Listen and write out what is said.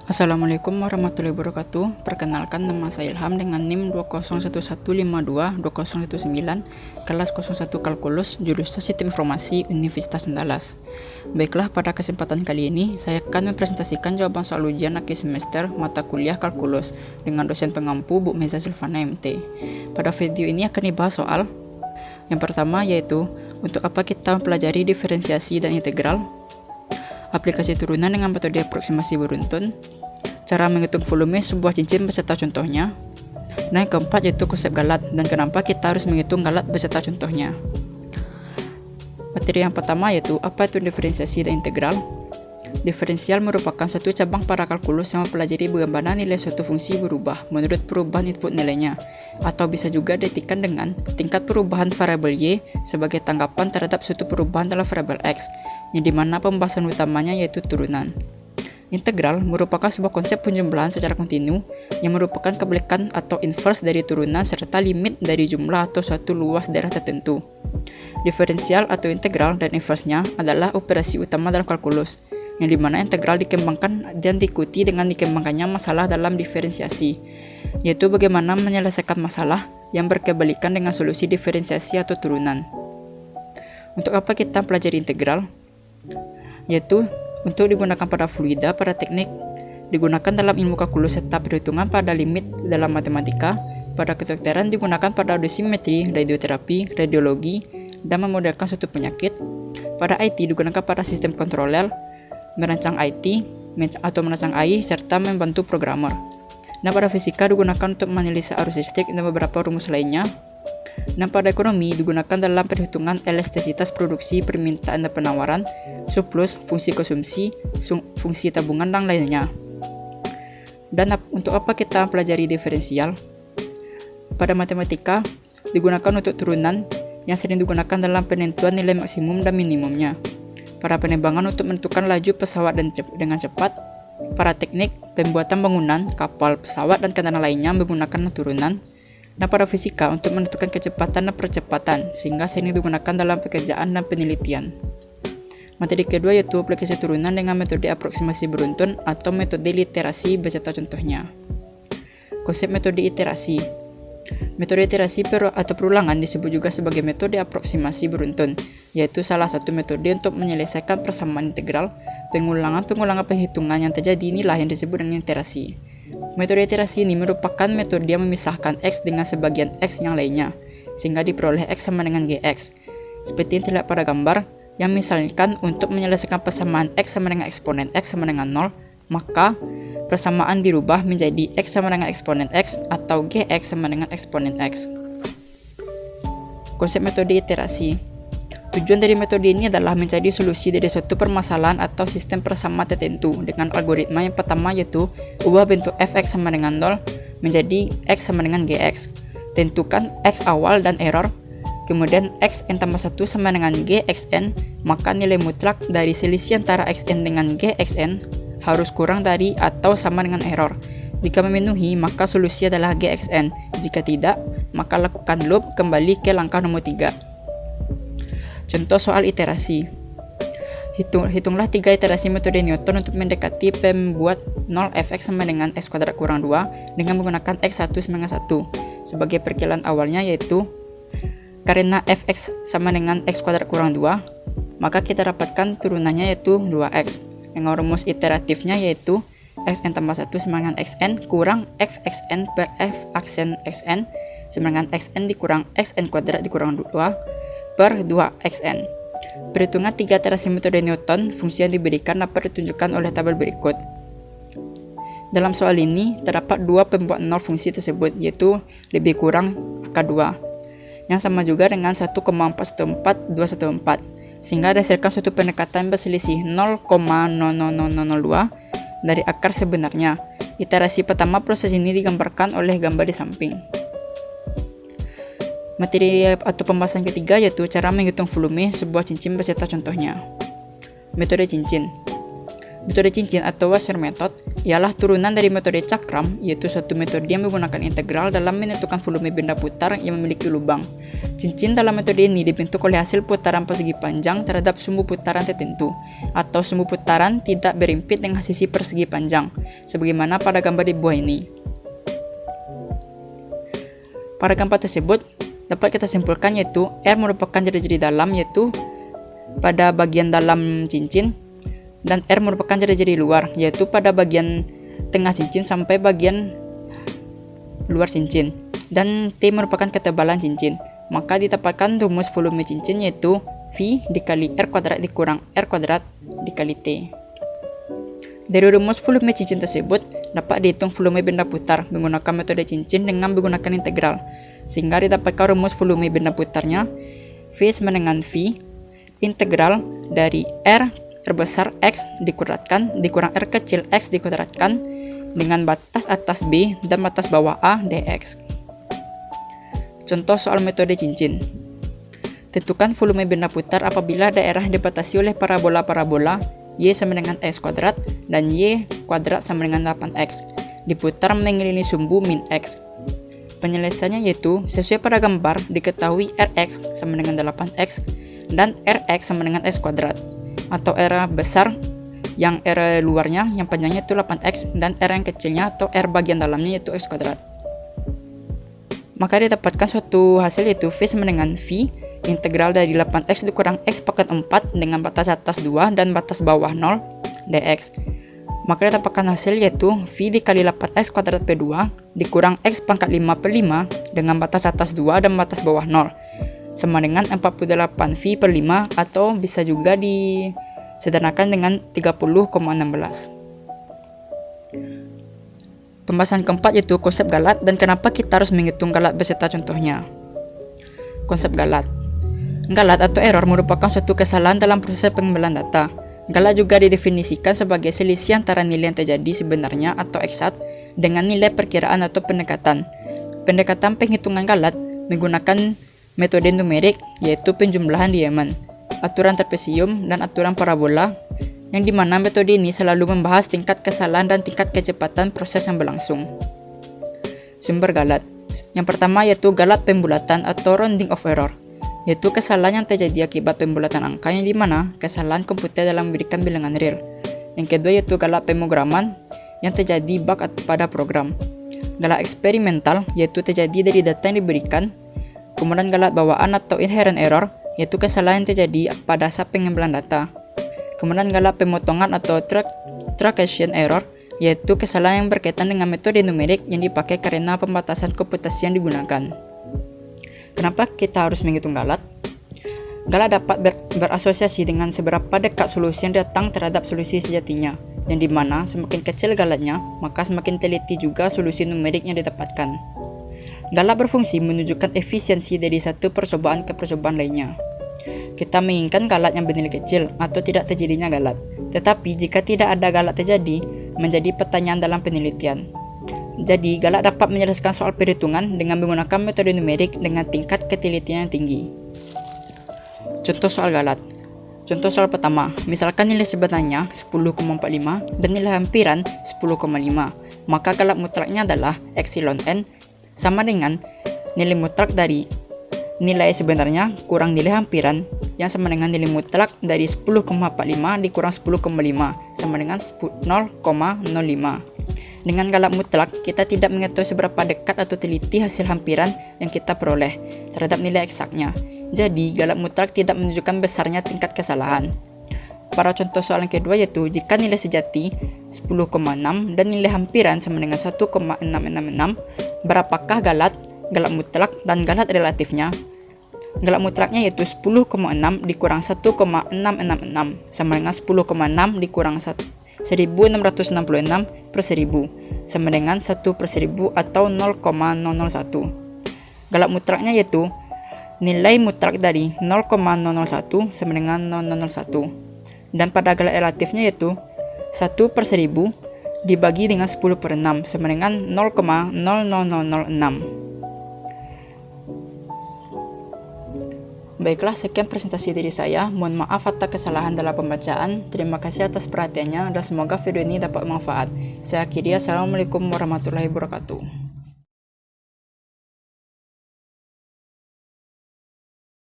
Assalamualaikum warahmatullahi wabarakatuh. Perkenalkan, nama saya Ilham dengan NIM 20115220119, kelas 01 Kalkulus, jurusan Sistem Informasi, Universitas Andalas. Baiklah, pada kesempatan kali ini saya akan mempresentasikan jawaban soal ujian akhir semester mata kuliah Kalkulus dengan dosen pengampu Bu Meza Silvana MT. Pada video ini akan dibahas soal yang pertama, yaitu untuk apa kita mempelajari diferensiasi dan integral, aplikasi turunan dengan metode aproksimasi beruntun, cara menghitung volume sebuah cincin beserta contohnya, dan yang keempat yaitu konsep galat dan kenapa kita harus menghitung galat beserta contohnya. Materi yang pertama yaitu apa itu diferensiasi dan integral. Diferensial merupakan suatu cabang pada kalkulus yang mempelajari bagaimana nilai suatu fungsi berubah menurut perubahan input nilainya, atau bisa juga diartikan dengan tingkat perubahan variabel Y sebagai tanggapan terhadap suatu perubahan dalam variabel X, yang dimana pembahasan utamanya yaitu turunan. Integral merupakan sebuah konsep penjumlahan secara kontinu yang merupakan kebalikan atau inverse dari turunan serta limit dari jumlah atau suatu luas daerah tertentu. Diferensial atau integral dan inverse-nya adalah operasi utama dalam kalkulus, yang dimana integral dikembangkan dan diikuti dengan dikembangkannya masalah dalam diferensiasi, yaitu bagaimana menyelesaikan masalah yang berkebalikan dengan solusi diferensiasi atau turunan. Untuk apa kita pelajari integral? Yaitu untuk digunakan pada fluida, pada teknik, digunakan dalam ilmu kalkulus serta perhitungan pada limit dalam matematika, pada kedokteran digunakan pada dosimetri, radioterapi, radiologi, dan memodelkan suatu penyakit, pada IT digunakan pada sistem kontroler, merancang IT, atau merancang AI, serta membantu programmer. Dan pada fisika digunakan untuk menganalisa arus listrik dan beberapa rumus lainnya. Dan pada ekonomi digunakan dalam perhitungan elastisitas produksi, permintaan dan penawaran, surplus, fungsi konsumsi, fungsi tabungan, dan lainnya. Dan untuk apa kita pelajari diferensial? Pada matematika digunakan untuk turunan yang sering digunakan dalam penentuan nilai maksimum dan minimumnya. Para penerbangan untuk menentukan laju pesawat dengan cepat. Para teknik pembuatan bangunan, kapal, pesawat, dan kendaraan lainnya menggunakan turunan. Dan pada fisika untuk menentukan kecepatan dan percepatan, sehingga sering digunakan dalam pekerjaan dan penelitian. Materi kedua yaitu aplikasi turunan dengan metode aproksimasi beruntun atau metode literasi beserta contohnya. Konsep metode iterasi. Metode iterasi atau perulangan disebut juga sebagai metode aproksimasi beruntun, yaitu salah satu metode untuk menyelesaikan persamaan integral, pengulangan perhitungan yang terjadi, inilah yang disebut dengan iterasi. Metode iterasi ini merupakan metode yang memisahkan X dengan sebagian X yang lainnya, sehingga diperoleh X sama dengan GX. Seperti yang terlihat pada gambar, yang misalkan untuk menyelesaikan persamaan X sama dengan eksponen X sama dengan 0, maka persamaan dirubah menjadi X sama dengan eksponen X atau GX sama dengan eksponen X. Konsep metode iterasi. Tujuan dari metode ini adalah mencari solusi dari suatu permasalahan atau sistem persamaan tertentu dengan algoritma yang pertama yaitu ubah bentuk fx sama dengan 0 menjadi x sama dengan gx. Tentukan x awal dan error, kemudian xn tambah 1 sama dengan gxn, maka nilai mutlak dari selisih antara xn dengan gxn harus kurang dari atau sama dengan error. Jika memenuhi, maka solusi adalah gxn. Jika tidak, maka lakukan loop kembali ke langkah nomor 3. Contoh soal iterasi. Hitunglah 3 iterasi metode Newton untuk mendekati pembuat 0 fx sama dengan x kuadrat kurang 2 dengan menggunakan x1 sama dengan 1. Sebagai perkiraan awalnya yaitu karena fx sama dengan x kuadrat kurang 2, maka kita dapatkan turunannya yaitu 2x. Dengan rumus iteratifnya yaitu xn tambah 1 sama dengan xn kurang fxn per f aksen xn sama dengan xn dikurang xn kuadrat dikurang 2 per 2xn. Perhitungan 3 iterasi metode Newton, fungsi yang diberikan dapat ditunjukkan oleh tabel berikut. Dalam soal ini, terdapat 2 pembuat 0 fungsi tersebut, yaitu lebih kurang angka 2, yang sama juga dengan 1,414,214, sehingga hasilkan suatu pendekatan berselisih 0,00002 dari akar sebenarnya. Iterasi pertama proses ini digambarkan oleh gambar di samping. Materi atau pembahasan ketiga yaitu cara menghitung volume sebuah cincin beserta contohnya. Metode cincin. Metode cincin atau Wasser method ialah turunan dari metode cakram, yaitu suatu metode yang menggunakan integral dalam menentukan volume benda putar yang memiliki lubang. Cincin dalam metode ini dibentuk oleh hasil putaran persegi panjang terhadap sumbu putaran tertentu, atau sumbu putaran tidak berimpit dengan sisi persegi panjang, sebagaimana pada gambar di bawah ini. Pada gambar tersebut, dapat kita simpulkan yaitu R merupakan jari-jari dalam, yaitu pada bagian dalam cincin, dan R merupakan jari-jari luar, yaitu pada bagian tengah cincin sampai bagian luar cincin, dan T merupakan ketebalan cincin. Maka didapatkan rumus volume cincin yaitu V dikali R kuadrat dikurang R kuadrat dikali T. Dari rumus volume cincin tersebut dapat dihitung volume benda putar menggunakan metode cincin dengan menggunakan integral, sehingga didapatkan rumus volume benda putarnya V sama dengan V integral dari R besar X dikuadratkan dikurang R kecil X dikuadratkan dengan batas atas B dan batas bawah A dx. Contoh soal metode cincin. Tentukan volume benda putar apabila daerah dibatasi oleh parabola-parabola Y sama dengan X kuadrat dan Y kuadrat sama dengan 8X diputar mengelilingi sumbu min X. Penyelesaiannya yaitu sesuai pada gambar diketahui Rx sama dengan 8X dan Rx sama dengan X kuadrat, atau R besar yang R luarnya yang panjangnya itu 8X dan R yang kecilnya atau R bagian dalamnya yaitu X kuadrat. Maka didapatkan suatu hasil yaitu V sama dengan V integral dari 8X dikurang X pangkat 4 dengan batas atas 2 dan batas bawah 0 dx. Maka didapatkan hasil yaitu V dikali 8X kuadrat P2 dikurang X pangkat 5/5 dengan batas atas 2 dan batas bawah 0 sama dengan 48V/5, atau bisa juga disederhanakan dengan 30,16. Pembahasan keempat yaitu konsep galat dan kenapa kita harus menghitung galat beserta contohnya. Konsep galat. Galat atau error merupakan suatu kesalahan dalam proses pengambilan data. Galat juga didefinisikan sebagai selisih antara nilai yang terjadi sebenarnya atau eksakt dengan nilai perkiraan atau pendekatan. Pendekatan penghitungan galat menggunakan metode numerik, yaitu penjumlahan Dieman, aturan trapesium, dan aturan parabola, yang dimana metode ini selalu membahas tingkat kesalahan dan tingkat kecepatan proses yang berlangsung. Sumber galat. Yang pertama yaitu galat pembulatan atau rounding of error, yaitu kesalahan yang terjadi akibat pembulatan angka yang dimana kesalahan komputer dalam memberikan bilangan real. Yang kedua yaitu galat pemrograman yang terjadi bug pada program. Galat eksperimental yaitu terjadi dari data yang diberikan. Kemudian galat bawaan atau inherent error, yaitu kesalahan yang terjadi pada saat pengambilan data. Kemudian galat pemotongan atau truncation error, yaitu kesalahan yang berkaitan dengan metode numerik yang dipakai karena pembatasan komputasi yang digunakan. Kenapa kita harus menghitung galat? Galat dapat berasosiasi dengan seberapa dekat solusi yang datang terhadap solusi sejatinya, yang dimana semakin kecil galatnya, maka semakin teliti juga solusi numerik yang didapatkan. Galat berfungsi menunjukkan efisiensi dari satu percobaan ke percobaan lainnya. Kita menginginkan galat yang bernilai kecil atau tidak terjadinya galat. Tetapi jika tidak ada galat terjadi, menjadi pertanyaan dalam penelitian. Jadi, galat dapat menyelesaikan soal perhitungan dengan menggunakan metode numerik dengan tingkat ketelitian yang tinggi. Contoh soal galat. Contoh soal pertama, misalkan nilai sebenarnya 10,45 dan nilai hampiran 10,5. Maka galat mutlaknya adalah epsilon n sama dengan nilai mutlak dari nilai sebenarnya kurang nilai hampiran yang sama dengan nilai mutlak dari 10,45 dikurang 10,5 sama dengan 0,05. Dengan galat mutlak, kita tidak mengetahui seberapa dekat atau teliti hasil hampiran yang kita peroleh terhadap nilai eksaknya. Jadi, galat mutlak tidak menunjukkan besarnya tingkat kesalahan. Pada contoh soal yang kedua yaitu jika nilai sejati 10,6 dan nilai hampiran sama dengan 1,666, berapakah galat mutlak dan galat relatifnya? Galat mutlaknya yaitu 10,6 dikurang 1,666 sama dengan 10,6 dikurang 1666 per 1000 sama dengan 1 per 1000 atau 0,001. Galat mutlaknya yaitu nilai mutlak dari 0,001 sama dengan 0,001. Dan pada galat relatifnya yaitu 1 per 1000 dibagi dengan 10 per 6 sama dengan 0,00006. Baiklah, sekian presentasi diri saya. Mohon maaf atas kesalahan dalam pembacaan. Terima kasih atas perhatiannya dan semoga video ini dapat bermanfaat. Saya akhiri, assalamualaikum warahmatullahi wabarakatuh.